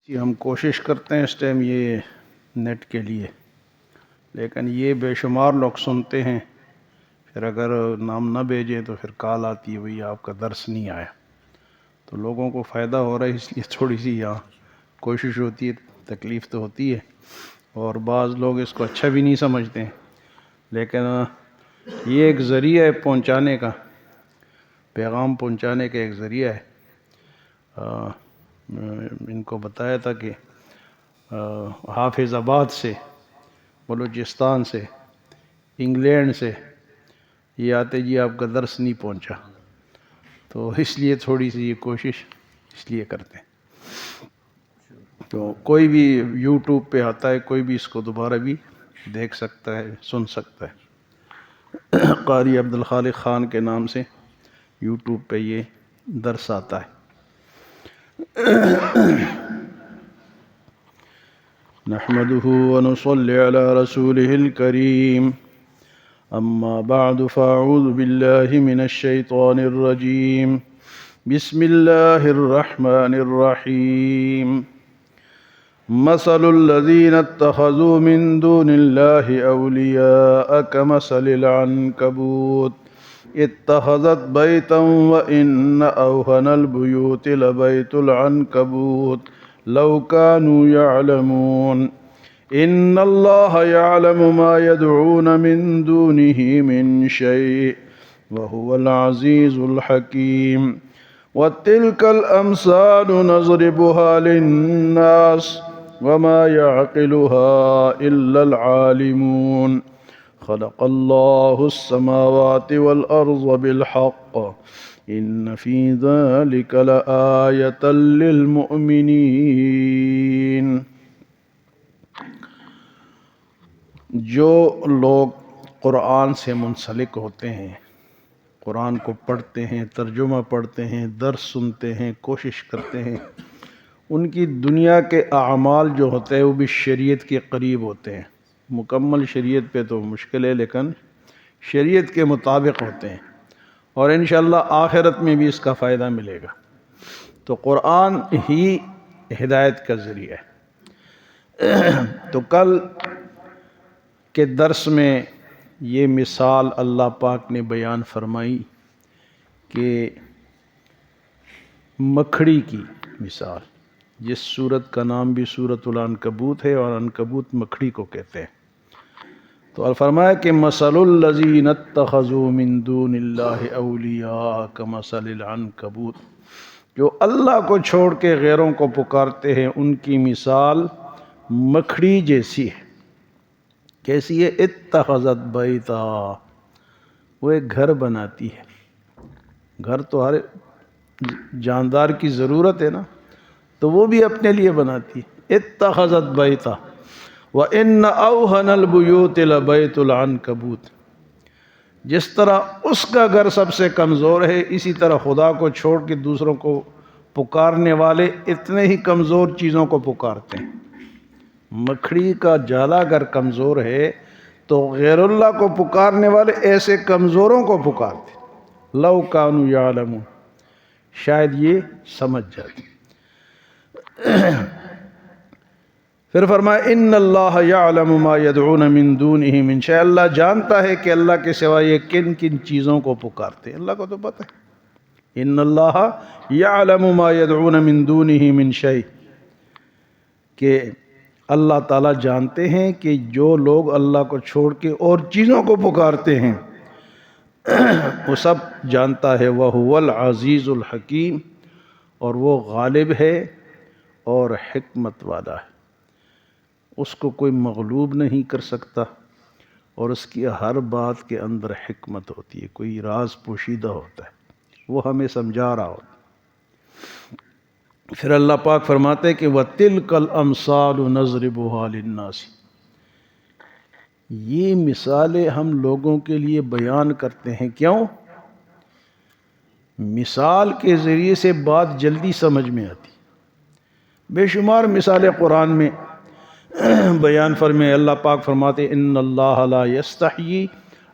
جی ہم کوشش کرتے ہیں اس ٹائم یہ نیٹ کے لیے، لیکن یہ بے شمار لوگ سنتے ہیں، پھر اگر نام نہ بھیجیں تو پھر کال آتی ہے بھئی آپ کا درس نہیں آیا، تو لوگوں کو فائدہ ہو رہا ہے، اس لیے تھوڑی سی یہاں کوشش ہوتی ہے، تکلیف تو ہوتی ہے، اور بعض لوگ اس کو اچھا بھی نہیں سمجھتے ہیں، لیکن یہ ایک ذریعہ ہے پہنچانے کا، پیغام پہنچانے کا ایک ذریعہ ہے۔ ان کو بتایا تھا کہ حافظ آباد سے، بلوچستان سے، انگلینڈ سے یہ آتے جی آپ کا درس نہیں پہنچا، تو اس لیے تھوڑی سی یہ کوشش اس لیے کرتے ہیں۔ تو کوئی بھی یوٹیوب پہ آتا ہے، کوئی بھی اس کو دوبارہ بھی دیکھ سکتا ہے، سن سکتا ہے۔ قاری عبدالخالق خان کے نام سے یوٹیوب پہ یہ درس آتا ہے۔ نحمده ونصلي على رسوله الكريم، أما بعد فأعوذ بالله من الشيطان الرجيم، بسم الله الرحمن الرحيم، مثل الذين اتخذوا من دون الله أولياء كمثل العنكبوت اتخذت بيتا وإن أوهن البيوت لبيت العنكبوت لو كانوا يعلمون إن الله يعلم ما يدعون من دونه من شيء وهو العزيز الحكيم وتلك الأمثال نضربها للناس وما يعقلها إلا العالمون خلق الله السماوات والأرض بالحق إن في ذلك لآية للمؤمنين۔ جو لوگ قرآن سے منسلک ہوتے ہیں، قرآن کو پڑھتے ہیں، ترجمہ پڑھتے ہیں، درس سنتے ہیں، کوشش کرتے ہیں، ان کی دنیا کے اعمال جو ہوتے ہیں وہ بھی شریعت کے قریب ہوتے ہیں۔ مکمل شریعت پہ تو مشکل ہے، لیکن شریعت کے مطابق ہوتے ہیں، اور انشاءاللہ آخرت میں بھی اس کا فائدہ ملے گا۔ تو قرآن ہی ہدایت کا ذریعہ ہے۔ تو کل کے درس میں یہ مثال اللہ پاک نے بیان فرمائی کہ مکھڑی کی مثال، جس سورت کا نام بھی سورۃ العنکبوت ہے، اور عنکبوت مکھڑی کو کہتے ہیں۔ تو فرمایا کہ مثل الذین اتخذوا من دون اللہ اولیاء کمثل العنکبوت، جو اللہ کو چھوڑ کے غیروں کو پکارتے ہیں ان کی مثال مکھڑی جیسی ہے۔ کیسی ہے؟ اتخذت بیتا، وہ ایک گھر بناتی ہے۔ گھر تو ہر جاندار کی ضرورت ہے نا، تو وہ بھی اپنے لیے بناتی ہے۔ اتخذت بیتا وَإِنَّ أَوْهَنَ الْبُيُوتِ لَبَيْتُ الْعَنْكَبُوتِ، جس طرح اس کا گھر سب سے کمزور ہے، اسی طرح خدا کو چھوڑ کے دوسروں کو پکارنے والے اتنے ہی کمزور چیزوں کو پکارتے ہیں۔ مکھڑی کا جالا اگر کمزور ہے تو غیر اللہ کو پکارنے والے ایسے کمزوروں کو پکارتے ہیں۔ لو کانوا یعلمون، شاید یہ سمجھ جاتے۔ پھر فرمایا ان اللہ یعلم ما یدعون من دونہ من شیء، اللہ جانتا ہے کہ اللہ کے سوا یہ کن کن چیزوں کو پکارتے ہیں، اللہ کو تو پتہ ہے۔ ان اللہ یعلم ما یدعون من دونہ من شیء، کہ اللہ تعالیٰ جانتے ہیں کہ جو لوگ اللہ کو چھوڑ کے اور چیزوں کو پکارتے ہیں وہ سب جانتا ہے۔ وَهُوَ الْعَزِيزُ الْحَكِيمُ، اور وہ غالب ہے اور حکمت والا ہے، اس کو کوئی مغلوب نہیں کر سکتا، اور اس کی ہر بات کے اندر حکمت ہوتی ہے، کوئی راز پوشیدہ ہوتا ہے، وہ ہمیں سمجھا رہا ہوتا ہے۔ پھر اللہ پاک فرماتے ہیں کہ وَتِلْكَ الْأَمْثَالُ نَضْرِبُهَا لِلنَّاسِ، یہ مثالیں ہم لوگوں کے لیے بیان کرتے ہیں۔ کیوں؟ مثال کے ذریعے سے بات جلدی سمجھ میں آتی۔ بے شمار مثالیں قرآن میں بیان فرمائے۔ اللہ پاک فرماتے ان اللہ لا یستحیی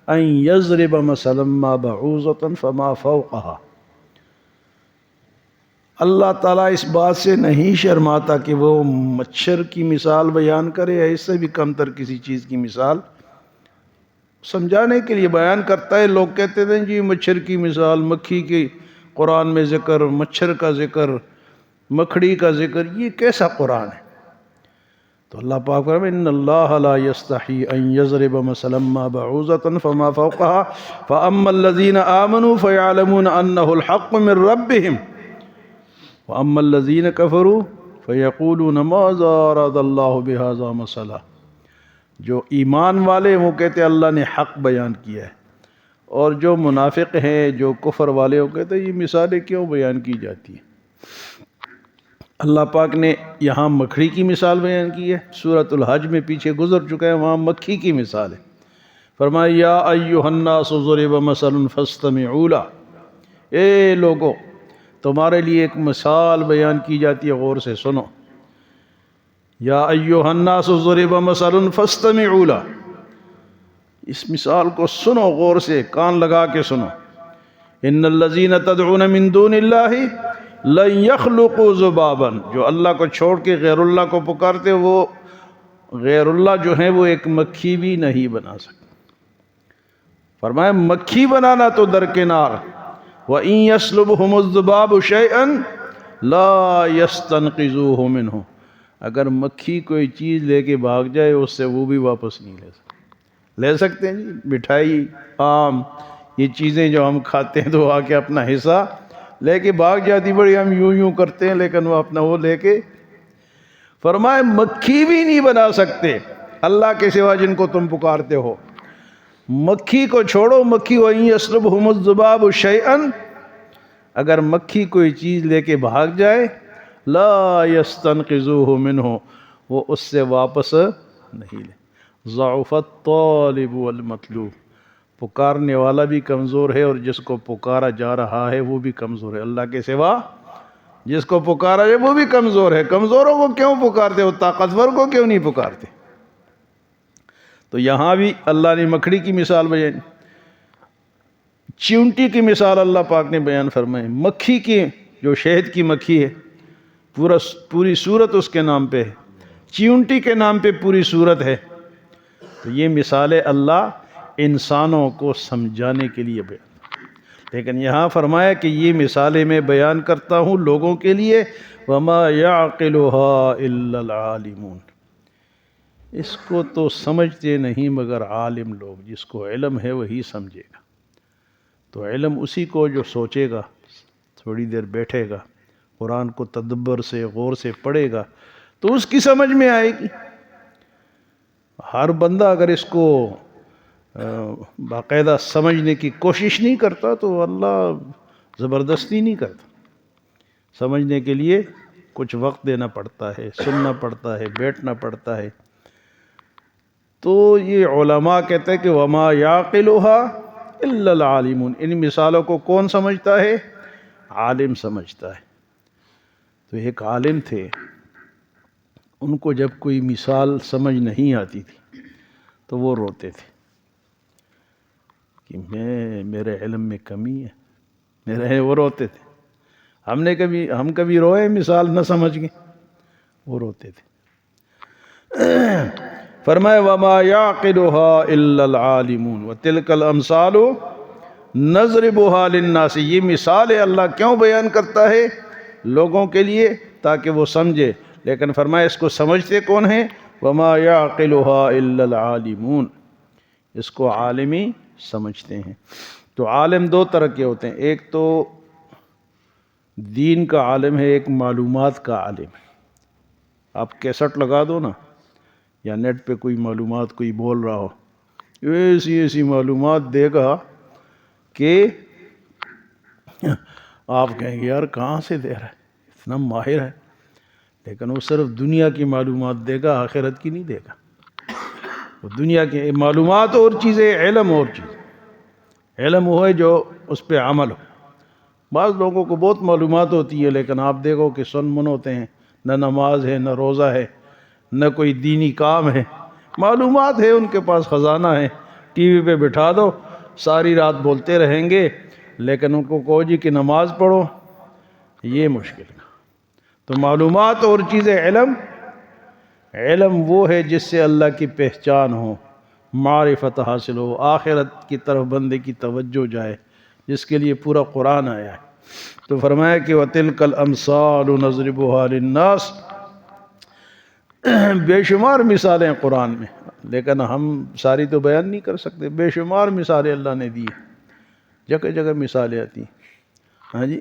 ان یضرب مثلا ما بعوضۃ فما فوقها، اللہ تعالیٰ اس بات سے نہیں شرماتا کہ وہ مچھر کی مثال بیان کرے یا اس سے بھی کم تر کسی چیز کی مثال سمجھانے کے لیے بیان کرتا ہے۔ لوگ کہتے تھے جی مچھر کی مثال، مکھی کی قرآن میں ذکر، مچھر کا ذکر، مکھڑی کا ذکر، یہ کیسا قرآن ہے؟ تو اللہ پاک فرمائے ان اللہ لا یستحی ان یضرب مثلا ما بعوضۃ فما فوقها فاما الذین آمنوا فیعلمون انہ الحق من ربهم واما الذین کفروا فیقولون ماذا اراد اللہ بہذا مثلا۔ جو ایمان والے وہ کہتے ہیں اللہ نے حق بیان کیا ہے، اور جو منافق ہیں، جو کفر والے وہ کہتے ہیں یہ مثالیں کیوں بیان کی جاتی ہیں۔ اللہ پاک نے یہاں مکھڑی کی مثال بیان کی ہے، سورۃ الحج میں پیچھے گزر چکا ہے، وہاں مکھی کی مثال ہے۔ فرمایا یا ایھا الناس ضرب مثل فاستمعوا له، اے لوگو تمہارے لیے ایک مثال بیان کی جاتی ہے، غور سے سنو۔ یا ایھا الناس ضرب مثل فاستمعوا له، اس مثال کو سنو، غور سے کان لگا کے سنو۔ ان الذین تدعون من دون اللہ لن یخلقوا ذبابا، جو اللہ کو چھوڑ کے غیر اللہ کو پکارتے وہ غیر اللہ جو ہیں وہ ایک مکھی بھی نہیں بنا سکتے۔ فرمایا مکھی بنانا تو درکنار، وَإِن يَسْلُبْهُمُ الذُّبَابُ شَيْئًا لَا يَسْتَنْقِذُوهُ مِنْهُ، اگر مکھی کوئی چیز لے کے بھاگ جائے اس سے وہ بھی واپس نہیں لے سکتے۔ لے سکتے ہیں جی مٹھائی، آم، یہ چیزیں جو ہم کھاتے ہیں تو آ کے اپنا حصہ لے کے بھاگ جاتی، بڑی ہم یوں یوں کرتے ہیں لیکن وہ اپنا وہ لے کے۔ فرمائے مکھی بھی نہیں بنا سکتے اللہ کے سوا جن کو تم پکارتے ہو۔ مکھی کو چھوڑو، مکھی وَإِن يَسْلُبْهُمُ الذُّبَابُ شَيْئًا، اگر مکھی کوئی چیز لے کے بھاگ جائے لا يستنقذوه منه، وہ اس سے واپس نہیں لے۔ ضعف الطالب والمطلوب، پکارنے والا بھی کمزور ہے اور جس کو پکارا جا رہا ہے وہ بھی کمزور ہے۔ اللہ کے سوا جس کو پکارا ہے وہ بھی کمزور ہے۔ کمزوروں کو کیوں پکارتے ہو، طاقتور کو کیوں نہیں پکارتے؟ تو یہاں بھی اللہ نے مکھڑی کی مثال بیان، چیونٹی کی مثال اللہ پاک نے بیان فرمائی، مکھی کی جو شہد کی مکھی ہے پوری صورت اس کے نام پہ ہے، چیونٹی کے نام پہ پوری صورت ہے۔ تو یہ مثالیں اللہ انسانوں کو سمجھانے کے لیے بیان، لیکن یہاں فرمایا کہ یہ مثالیں میں بیان کرتا ہوں لوگوں کے لیے، وَمَا يَعْقِلُهَا إِلَّا الْعَالِمُونَ، اس کو تو سمجھتے نہیں مگر عالم لوگ، جس کو علم ہے وہی سمجھے گا۔ تو علم اسی کو جو سوچے گا، تھوڑی دیر بیٹھے گا، قرآن کو تدبر سے غور سے پڑھے گا تو اس کی سمجھ میں آئے گی۔ ہر بندہ اگر اس کو باقاعدہ سمجھنے کی کوشش نہیں کرتا تو اللہ زبردستی نہیں کرتا۔ سمجھنے کے لیے کچھ وقت دینا پڑتا ہے، سننا پڑتا ہے، بیٹھنا پڑتا ہے۔ تو یہ علماء کہتے ہیں کہ وما يعقلها الا العالمون، ان مثالوں کو کون سمجھتا ہے؟ عالم سمجھتا ہے۔ تو ایک عالم تھے، ان کو جب کوئی مثال سمجھ نہیں آتی تھی تو وہ روتے تھے کہ میرے علم میں کمی ہے، وہ روتے تھے۔ ہم کبھی روئے مثال نہ سمجھ گئے، وہ روتے تھے۔ فرمائے وما يعقلها الا العالمون وتلك الامثال نضربها للناس، یہ مثال اللہ کیوں بیان کرتا ہے؟ لوگوں کے لیے تاکہ وہ سمجھے، لیکن فرمائے اس کو سمجھتے کون ہیں؟ وما يعقلها الا العالمون، اس کو عالمی سمجھتے ہیں۔ تو عالم دو طرح کے ہوتے ہیں، ایک تو دین کا عالم ہے، ایک معلومات کا عالم ہے۔ آپ کیسٹ لگا دو نا، یا نیٹ پہ کوئی معلومات کوئی بول رہا ہو، ایسی معلومات دے گا کہ آپ کہیں گے یار کہاں سے دے رہا ہے، اتنا ماہر ہے، لیکن وہ صرف دنیا کی معلومات دے گا، آخرت کی نہیں دے گا۔ وہ دنیا کی معلومات اور چیزیں، علم اور چیز، علم وہ ہے جو اس پہ عمل ہو۔ بعض لوگوں کو بہت معلومات ہوتی ہے لیکن آپ دیکھو کہ سن من ہوتے ہیں، نہ نماز ہے، نہ روزہ ہے، نہ کوئی دینی کام ہے، معلومات ہے ان کے پاس، خزانہ ہے، ٹی وی پہ بٹھا دو ساری رات بولتے رہیں گے، لیکن ان کو کہو جی کہ نماز پڑھو، یہ مشکل کا تو معلومات اور چیزیں علم وہ ہے جس سے اللہ کی پہچان ہو، معرفت حاصل ہو، آخرت کی طرف بندے کی توجہ جائے، جس کے لیے پورا قرآن آیا ہے۔ تو فرمایا کہ وَتِلْكَ الْأَمْثَالُ نَضْرِبُهَا لِلنَّاسِ، بے شمار مثالیں ہیں قرآن میں، لیکن ہم ساری تو بیان نہیں کر سکتے۔ بے شمار مثالیں اللہ نے دی، جگہ جگہ مثالیں آتی ہیں۔ ہاں جی،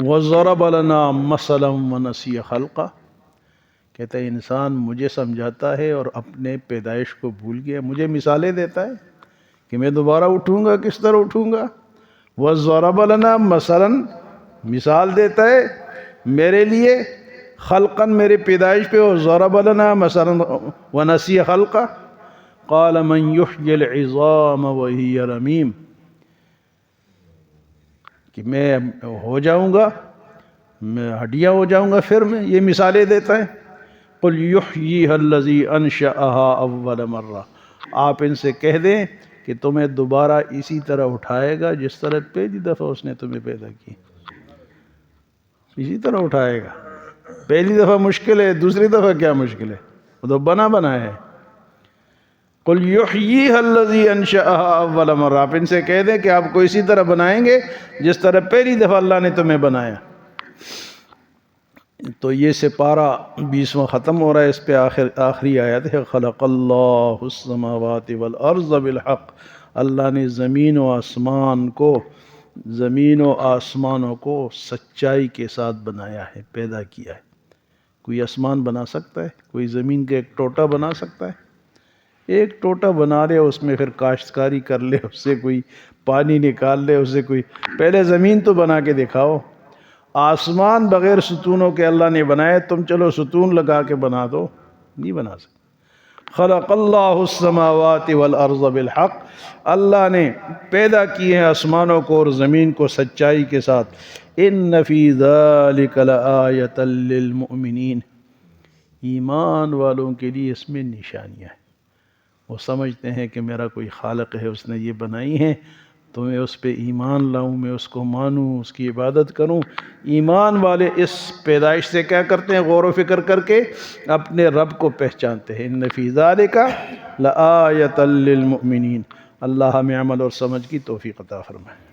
وَضَرَبَ لَنَا مَثَلًا وَنَسِيَ خَلْقَهُ، کہتا ہے انسان مجھے سمجھاتا ہے اور اپنے پیدائش کو بھول گیا، مجھے مثالیں دیتا ہے کہ میں دوبارہ اٹھوں گا، کس طرح اٹھوں گا۔ وَضَرَبَ لَنَا مَثَلًا، مثال دیتا ہے میرے لیے، خلقاً میرے پیدائش پہ، وَضَرَبَ لَنَا مَثَلًا وَنَسِيَ خَلْقَهُ قَالَ مَنْ يُحْيِي الْعِظَامَ وَهِيَ رَمِيمٌ، کہ میں ہو جاؤں گا، میں ہڈیاں ہو جاؤں گا پھر میں، یہ مثالیں دیتا ہے۔ قُلْ يُحْيِيهَا الَّذِي أَنشَأَهَا أَوَّلَ مَرَّةٍ، آپ ان سے کہہ دیں کہ تمہیں دوبارہ اسی طرح اٹھائے گا جس طرح پہلی دفعہ اس نے تمہیں پیدا کی، اسی طرح اٹھائے گا۔ پہلی دفعہ مشکل ہے، دوسری دفعہ کیا مشکل ہے، وہ تو بنا ہے۔ قُلْ يُحْيِيهَا الَّذِي أَنشَأَهَا أَوَّلَ مَرَّةٍ، آپ ان سے کہہ دیں کہ آپ کو اسی طرح بنائیں گے جس طرح پہلی دفعہ اللہ نے تمہیں بنایا۔ تو یہ سپارہ 20واں ختم ہو رہا ہے، اس پہ آخری آیت ہے خلق اللہ السماوات والارض بالحق، اللہ نے زمین و آسمانوں کو سچائی کے ساتھ بنایا ہے، پیدا کیا ہے۔ کوئی آسمان بنا سکتا ہے؟ کوئی زمین کا ایک ٹوٹا بنا سکتا ہے؟ ایک ٹوٹا بنا لے، اس میں پھر کاشتکاری کر لے، اس سے کوئی پانی نکال لے، اس سے کوئی، پہلے زمین تو بنا کے دکھاؤ۔ آسمان بغیر ستونوں کے اللہ نے بنائے، تم چلو ستون لگا کے بنا دو، نہیں بنا سکتے۔ خلق اللہ السماوات والارض بالحق، اللہ نے پیدا کیے ہیں آسمانوں کو اور زمین کو سچائی کے ساتھ۔ ان فی ذلک لآیۃ للمؤمنین، ایمان والوں کے لیے اس میں نشانیاں ہیں۔ وہ سمجھتے ہیں کہ میرا کوئی خالق ہے، اس نے یہ بنائی ہیں، تو میں اس پہ ایمان لاؤں، میں اس کو مانوں، اس کی عبادت کروں۔ ایمان والے اس پیدائش سے کیا کرتے ہیں؟ غور و فکر کر کے اپنے رب کو پہچانتے ہیں۔ ان فی ذالک لآیۃ للمؤمنین، اللہ ہمیں عمل اور سمجھ کی توفیق عطا فرمائے۔